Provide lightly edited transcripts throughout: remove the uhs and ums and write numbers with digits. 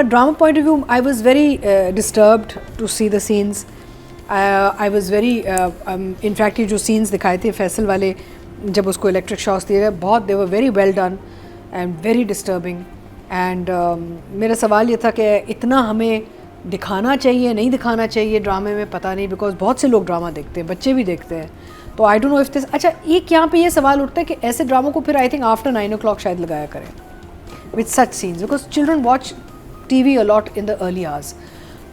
drama point of view, I was very disturbed to see the scenes. I was very in fact ये जो scenes दिखाए थे फैसल वाले जब उसको electric shocks दिए गए बहुत they were very well done and very disturbing. And मेरा सवाल ये था कि इतना हमें दिखाना चाहिए नहीं दिखाना चाहिए ड्रामे में, पता नहीं, बिकॉज बहुत से लोग ड्रामा देखते हैं, बच्चे भी देखते हैं. तो आई डोंट नो इफ दिस. अच्छा, एक यहाँ पे ये सवाल उठता है कि ऐसे ड्रामों को फिर आई थिंक आफ्टर 9 o'clock शायद लगाया करें with such scenes, because children watch TV a lot in the early hours.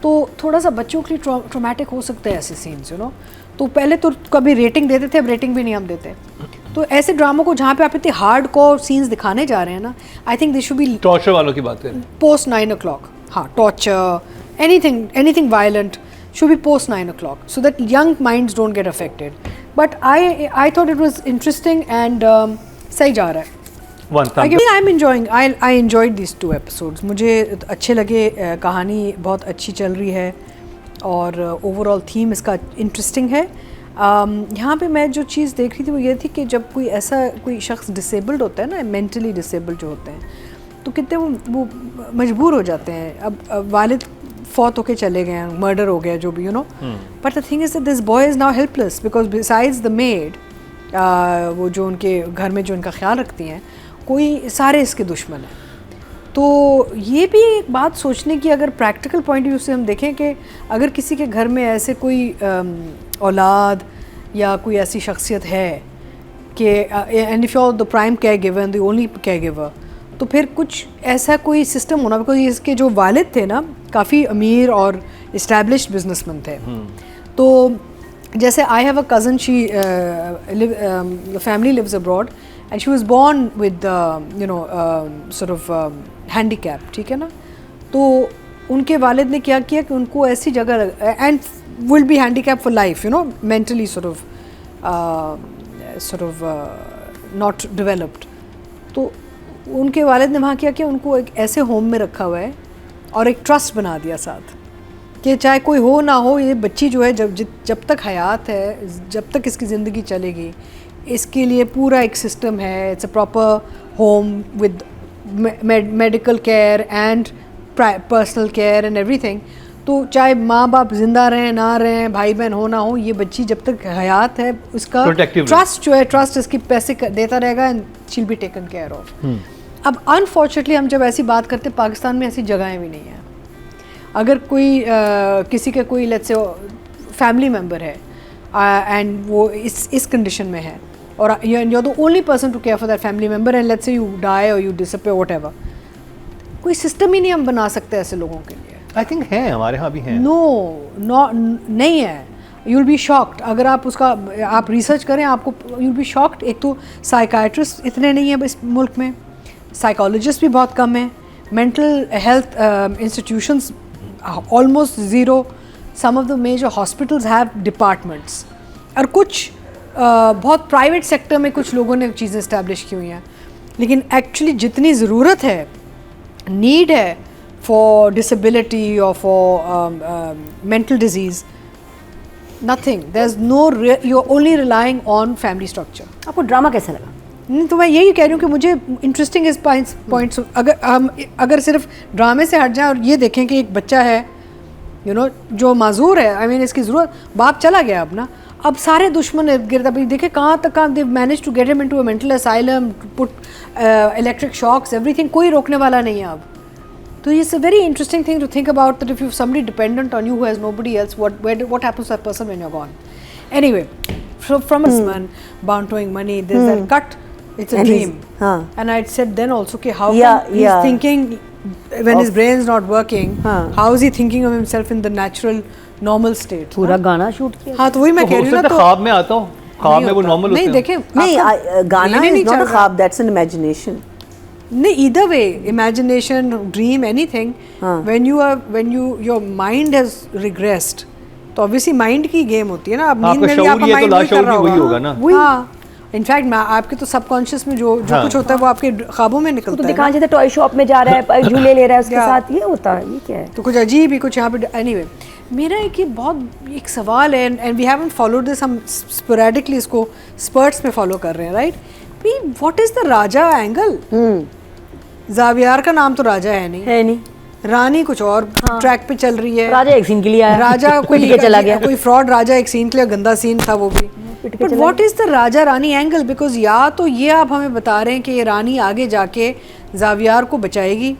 तो थोड़ा सा बच्चों के लिए ट्रॉमेटिक हो सकते हैं ऐसे सीन्स, यू नो. तो पहले तो कभी रेटिंग देते थे, अब रेटिंग भी नहीं हम देते. तो ऐसे ड्रामों को जहाँ पे आप इतने हार्ड कोर सीन्स दिखाने जा रहे हैं ना, I think they should be torture वालों की बात करें पोस्ट 9 o'clock. हाँ, torture, anything violent should be post 9 o'clock so that young minds don't get affected. But I thought it was interesting and सही जा रहा है. I'm enjoying. I enjoyed these 2 episodes. मुझे अच्छे लगे, कहानी बहुत अच्छी चल रही है और ओवरऑल थीम इसका इंटरेस्टिंग है. यहाँ पे मैं जो चीज़ देख रही थी वो ये थी कि जब कोई शख्स डिसेबल्ड होता है ना, मेंटली डिसेबल्ड जो होते हैं, तो कितने वो मजबूर हो जाते हैं. अब वालिद फौत होके चले गए हैं, मर्डर हो गया जो भी, you know. But the thing is that this boy is now helpless because besides the made, वो जो उनके घर में जो उनका ख्याल रखती हैं, कोई सारे इसके दुश्मन हैं. तो ये भी एक बात सोचने की, अगर प्रैक्टिकल पॉइंट ऑफ व्यू से हम देखें कि अगर किसी के घर में ऐसे कोई औलाद या कोई ऐसी शख्सियत है कि and if you are the prime caregiver and the only caregiver, तो फिर कुछ ऐसा कोई सिस्टम होना, बिकॉज इसके जो वालिद थे ना काफ़ी अमीर और इस्टेब्लिश्ड बिजनेसमैन थे. तो जैसे I have a cousin, she family lives abroad and she was born with sort of handicap, ठीक है ना. तो उनके वालिद ने क्या किया कि उनको ऐसी जगह, and will be handicapped for life, you know, mentally sort of not developed. तो उनके वालिद ने वहाँ क्या किया, उनको एक ऐसे होम में रखा हुआ है और एक ट्रस्ट बना दिया साथ कि चाहे कोई हो ना हो, ये बच्ची जो है जब तक हयात है, जब तक इसकी ज़िंदगी चलेगी, इसके लिए पूरा एक सिस्टम है. It's a proper home with medical care and personal care and everything. तो चाहे माँ बाप जिंदा रहें ना रहें, भाई बहन हो ना हो, ये बच्ची जब तक हयात है, उसका ट्रस्ट जो है, ट्रस्ट इसकी पैसे देता रहेगा and she will be taken care of. अब अनफॉर्चुनेटली हम जब ऐसी बात करते हैं, पाकिस्तान में ऐसी जगहें भी नहीं हैं. अगर कोई किसी के कोई लेट्स से फैमिली मेम्बर है एंड वो इस कंडीशन में है और you're the only person to care for that family member and let's say you die or you disappear, whatever, कोई सिस्टम ही नहीं हम बना सकते ऐसे लोगों के लिए. आई थिंक है, हमारे यहाँ भी हैं. नहीं है. you'll be shocked अगर आप उसका आप रिसर्च करें, आपको you'll be shocked. एक तो साइकाइट्रिस्ट इतने नहीं हैं इस मुल्क में, साइकोलॉजिस्ट भी बहुत कम हैं, mental health institutions almost zero. Some of the major hospitals have departments और कुछ बहुत प्राइवेट सेक्टर में कुछ लोगों ने चीज़ें इस्टेब्लिश की हुई हैं. लेकिन एक्चुअली जितनी ज़रूरत है, नीड है फॉर डिसेबिलिटी और for mental disease, nothing. There is no, you are only relying on family structure. आपको ड्रामा कैसा लगा? नहीं, तो मैं यही कह रही हूँ कि मुझे इंटरेस्टिंग इस पॉइंट्स, अगर सिर्फ ड्रामे से हट जाए और ये देखें कि एक बच्चा है, यू नो, जो माजूर है, आई मीन इसकी ज़रूरत, बाप चला गया अपना, अब सारे दुश्मन इर्द गिर्द, अभी देखे कहाँ तक they manage to get him into a mental asylum, put electric shocks, everything, कोई रोकने वाला नहीं है अब. तो it's a very interesting thing to think about that if you somebody dependent on you who has nobody else, what happens to that person when you are gone. Anyway, from a man bounding money, there's that cut, it's a dream. And I'd said then also कि how he's thinking when his brain is not working, how is he thinking of himself in the natural normal state? पूरा गाना shoot किया. हाँ, तो वही मैं कह रही हूँ ना. तो ख्वाब में आता हूँ, ख्वाब में वो नॉर्मल होते हैं. नहीं देखें, नहीं, गाना is not a ख्वाब, that's an imagination. नहीं, either way, imagination, dream, anything, when your mind has regressed, तो obviously mind की गेम होती है ना. अब नींद में भी आपका माइंड वही कर रहा होगा ना. हाँ, इनफैक्ट आपके तो सबकॉन्शियस में जो कुछ होता है वो आपके ख्वाबों में निकलता है. तो दिखा जैसे टॉय शॉप में जा रहा है, झूले ले रहा है, उसके साथ ये होता है. ये क्या है? तो कुछ अजीब ही कुछ यहाँ पे. एनीवे, मेरा एक सवाल है and we haven't followed this, हम स्पोरेडिकली इसको स्पर्ट्स में फॉलो कर रहे हैं, right? What is the Raja angle? Zaviyar का नाम तो राजा है नहीं. रानी कुछ और ट्रैक पे चल रही है, राजा एक सीन के लिए आया, राजा पिट के चला गया, कोई फ्रॉड राजा एक सीन के लिए, गंदा सीन था वो भी। But what is the Raja Rani angle? Because या तो ये आप हमें बता रहे हैं कि ये रानी आगे जाके ज़ावियार को बचाएगी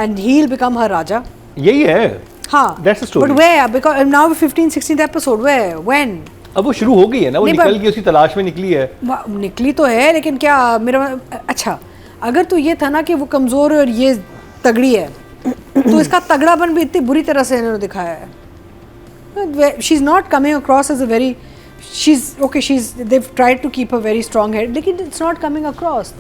and he will become her Raja, यही है। हाँ, That's the story. But where, because now 15-16th episode, where, when? अब वो शुरू हो गई है ना, वो नहीं, निकल के उसकी तलाश में निकली है। निकली तो है, लेकिन क्या मेरा अच्छा, अगर तो ये था ना कि वो कमज़ोर है और ये तगड़ी है, तो इसका तगड़ापन भी इतनी बुरी तरह से इन्होंने दिखाया है। She is not coming across as a very, they've tried to keep a very strong head, लेकिन it's not coming across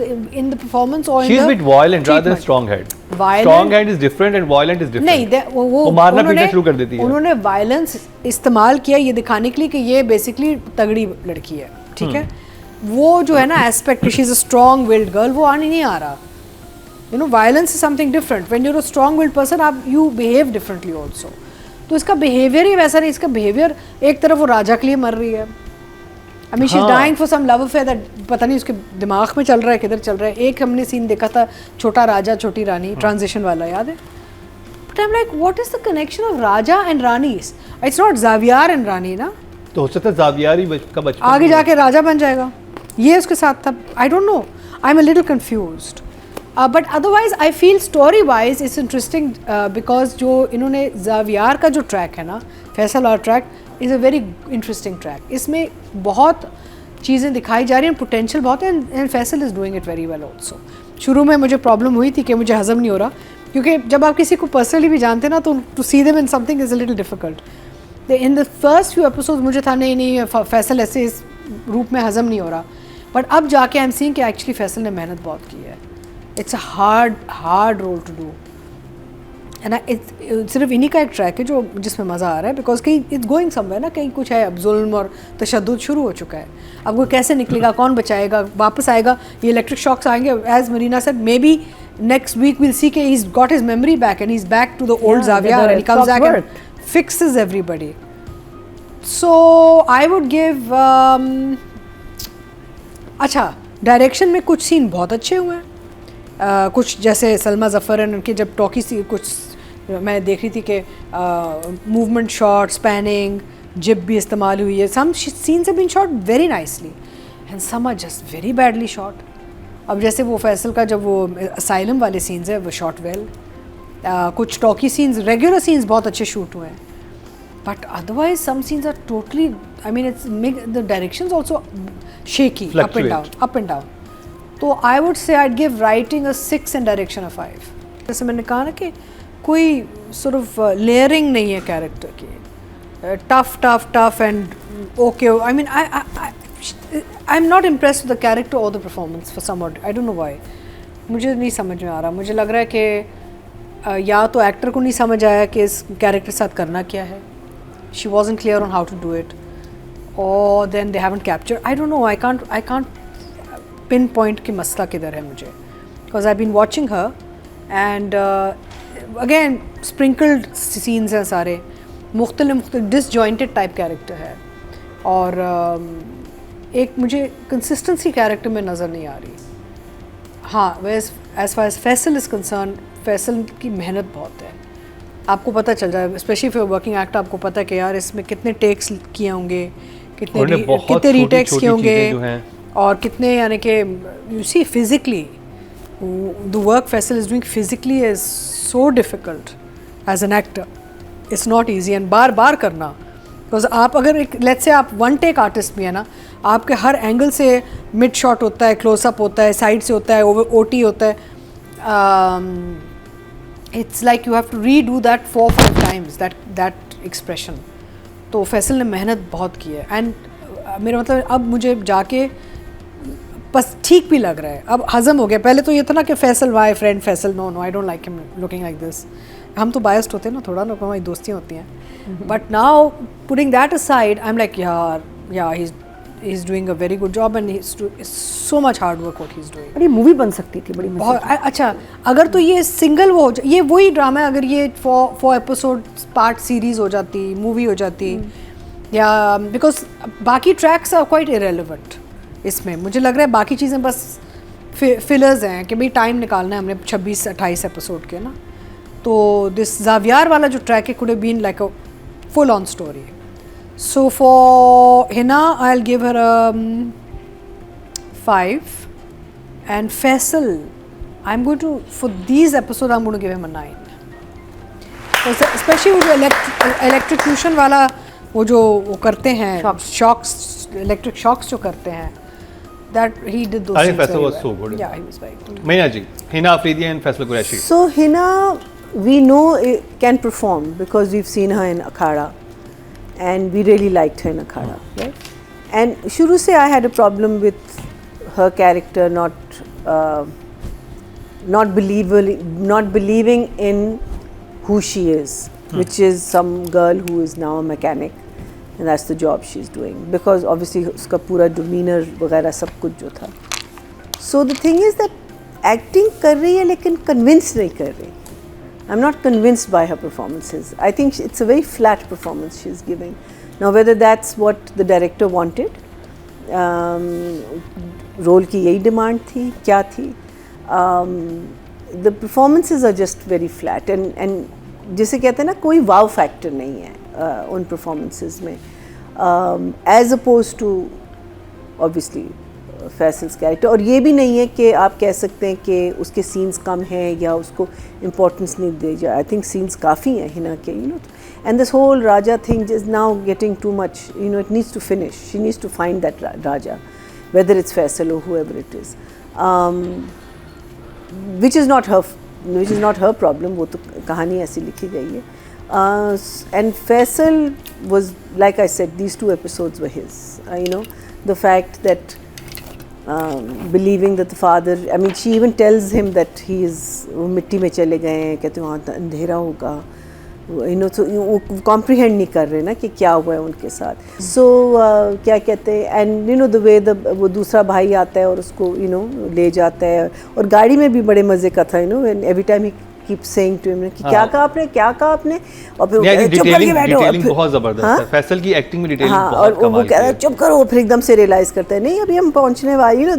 in the performance or in the She's a bit violent rather than treatment. strong head. Violent? Strong head is different and violent is different. नहीं, वो मारना पीटना शुरू कर देती है। उन्होंने वायलेंस इस्तेमाल किया ये दिखाने के लिए कि ये बेसिकली तगड़ी लड़की है, ठीक है। वो जो है ना aspect, she is a strong willed girl, वो आने नहीं आ रहा। You know, violence is something different. When you are a strong willed person, आप यू बिहेव डिफरेंटली ऑल्सो। तो इसका बिहेवियर ही वैसा नहीं, इसका बिहेवियर एक तरफ वो राजा के लिए मर रही है, I mean she is dying for some love affair that पता नहीं उसके दिमाग में चल रहा है, किधर चल रहा है। एक हमने सीन देखा था छोटा राजा छोटी रानी, ट्रांजिशन वाला, याद है? But I am like, what is the connection of Raja and Rani? It's not Zaviyar and Rani ना, तो हो सकता है ज़ावियार ही का बचपन आगे जाके राजा बन जाएगा, ये उसके साथ था। आई don't know, I am a little confused. But otherwise I feel story wise it's interesting, because जो इन्होंने ज़ावियार का जो ट्रैक है ना, फैसल और track is a very interesting track. इसमें बहुत चीज़ें दिखाई जा रही हैं, पोटेंशियल बहुत है, and Faisal is doing it very well also. शुरू में मुझे प्रॉब्लम हुई थी कि मुझे हज़म नहीं हो रहा, क्योंकि जब आप किसी को पर्सनली भी जानते हैं ना, तो to see them in something is a little difficult. In the first few episode मुझे था नहीं फैसल ऐसे इस रूप में हज़म नहीं हो रहा, बट अब जाके आई एम सीइंग कि एक्चुअली फैसल ने मेहनत बहुत की है। It's a hard role to do, and सिर्फ इन्हीं का एक ट्रैक है जो जिसमें मज़ा आ रहा है, बिकॉज कहीं इट्स गोइंग समवेयर ना, कहीं कुछ है, अब जुल्म और तशद्दुद शुरू हो चुका है। अब वो कैसे निकलेगा, कौन बचाएगा, वापस आएगा, ये इलेक्ट्रिक शॉक्स आएंगे, as Marina said, maybe next week will see के he is got his memory back and he is back to the old Zaviyar and he comes back and fixes everybody. So I would give, अच्छा, direction में कुछ scene बहुत अच्छे हुए हैं, कुछ जैसे सलमा ज़फ़र एंड उनके जब टॉकी सी कुछ मैं देख रही थी कि मूवमेंट शॉट, स्पैनिंग, जिप भी इस्तेमाल हुई है। Some scenes have been shot very nicely and some are just very badly shot. अब जैसे वो फैसल का जब वो असाइलम वाले सीन्स है वो शॉट वेल, कुछ टॉकी सीन्स, रेगुलर सीन्स बहुत अच्छे शूट हुए हैं, but otherwise some scenes are totally, I mean it's the directions also shaky, up and down. तो I would say I give writing a 6 and direction a 5। जैसे मैंने कहा ना कि कोई sort of लेयरिंग नहीं है कैरेक्टर की, tough and okay. I mean I am not impressed with the character और the performance for some, I don't know why, मुझे नहीं समझ में आ रहा। मुझे लग रहा है कि या तो एक्टर को नहीं समझ आया कि इस कैरेक्टर के साथ करना क्या है, she wasn't clear on how to do it, और then they haven't capture, I don't know, I can't pinpoint की मसला किधर है मुझे, because I been watching her and again sprinkled scenes हैं सारे, मुख्तलिफ डिसजॉइंटेड टाइप कैरेक्टर है, और एक मुझे कंसिस्टेंसी कैरेक्टर में नज़र नहीं आ रही। हाँ, as far as Faysal is concern, Faysal की मेहनत बहुत है, आपको पता चल जाए, स्पेशली फॉर वर्किंग एक्टर, आपको पता है कि यार इसमें कितने टेक्स किए होंगे, कितने रीटेक्स किए होंगे, और कितने, यानी कि you see physically the work Faisal is doing physically is so difficult as an actor, it's not easy, and बार बार करना, बिकॉज आप अगर एक लेट्स से आप वन टेक आर्टिस्ट भी है ना, आपके हर एंगल से मिड शॉट होता है, क्लोजअप होता है, साइड से होता है, ओटी होता है, it's like you have to redo that 4-5 times that expression. तो फैसल ने मेहनत बहुत की है, एंड मेरा मतलब अब मुझे जाके बस ठीक भी लग रहा है, अब हज़म हो गया। पहले तो ये था ना कि Faysal why friend Faysal, no I don't like him looking like this, हम तो बायस्ड होते हैं ना थोड़ा ना, हमारी दोस्तियाँ होती हैं, but now putting that aside I am like यार he is doing a very good job and so much hard work what he is doing. बड़ी मूवी बन सकती थी, बड़ी बहुत अच्छा। अगर तो ये सिंगल वो ये वही ड्रामा है, अगर ये 4 एपिसोड पार्ट सीरीज़ हो जाती, मूवी हो जाती, या बिकॉज बाकी ट्रैक्स आर क्वाइट इरेलेवेंट इसमें, मुझे लग रहा है बाकी चीज़ें बस फिलर्स हैं कि भाई टाइम निकालना है हमने 26-28 एपिसोड के ना, तो दिस जावियार वाला जो ट्रैक है could have been like a full on story. So for Hina I'll give her a 5, and Faisal I'm going to, for these episodes I'm going to give him a 9. Because especially वो जो electrocution वाला वो जो वो करते हैं shocks, electric shocks जो करते हैं, that he did those I think scenes Faisal very was well. so good. Yeah, he was very good. Meena ji, Hina Afridi and Faisal Qureshi. So Hina, we know can perform because we've seen her in Akhada, and we really liked her in Akhada, right? And shuru se I had a problem with her character not believing in who she is, which is some girl who is now a mechanic, and that's the job she's doing, because obviously uska pura demeanor वगैरह सब कुछ जो था. So the thing is that acting कर रही है लेकिन convince नहीं कर रही. I'm not convinced by her performances. I think it's a very flat performance she's giving. Now whether that's what the director wanted, role की यही demand थी, क्या थी? The performances are just very flat, and जिसे कहते हैं ना कोई wow factor नहीं है उन performances में, as opposed to obviously Faisal's character. और ये भी नहीं है कि आप कह सकते हैं कि उसके सीन्स कम हैं या उसको इम्पोर्टेंस नहीं दी जाए. आई थिंक सीन्स काफ़ी हैं हिना के, you know. And this whole Raja thing is now getting too much, you know. It needs to finish. She needs to find that Raja, whether it's Faisal or whoever it is, which is not her problem. वो तो कहानी ऐसी लिखी गई है. And Faisal was, like I said, these 2 episodes were his. You know, the fact that believing that the father, I mean, she even tells him that he is, वो मिट्टी में चले गए हैं, कहते वहाँ अंधेरा होगा, you know. So वो comprehend नहीं कर रहे ना कि क्या हुआ है उनके साथ. So क्या कहते हैं, and you know the way वो दूसरा भाई आता है और उसको, you know, ले जाता है, और गाड़ी में भी बड़े मजे का था, you know, and every time he keep saying to him कि क्या कहा आपने, और फिर चुप करके बैठो. डिटेलिंग बहुत जबरदस्त है. फैसल की एक्टिंग में डिटेलिंग बहुत और कमाल वो कह रहा है चुप करो, फिर एकदम से रियलाइज करता है नहीं अभी हम पहुंचने वाले, you know.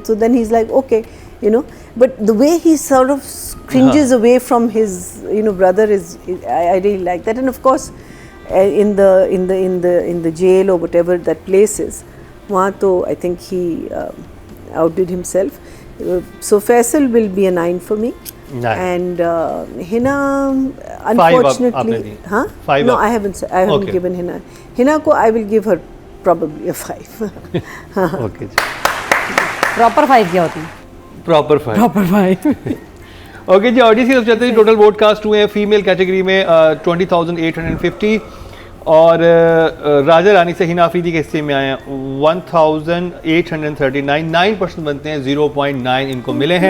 So then he's like okay, you know, but the way he sort of cringes away from his, you know, brother is I really like that. And of course in the jail or whatever that place is, वहाँ तो I think he outdid himself. So Faisal will be a 9 for me. Nice. And Hina, unfortunately, huh? 5 No, up. I haven't given Hina. Hina ko I will give her probably a 5. Okay ji, proper 5 क्या होती है? Proper 5. Proper 5. Okay ji, audience की तरफ चलते हैं. Total vote cast हुए हैं female category में 20,850, और राजा रानी से हिना अफरीदी के हिस्से में आए हैं 1,839. 9% बनते हैं, 0.9 इनको मिले हैं.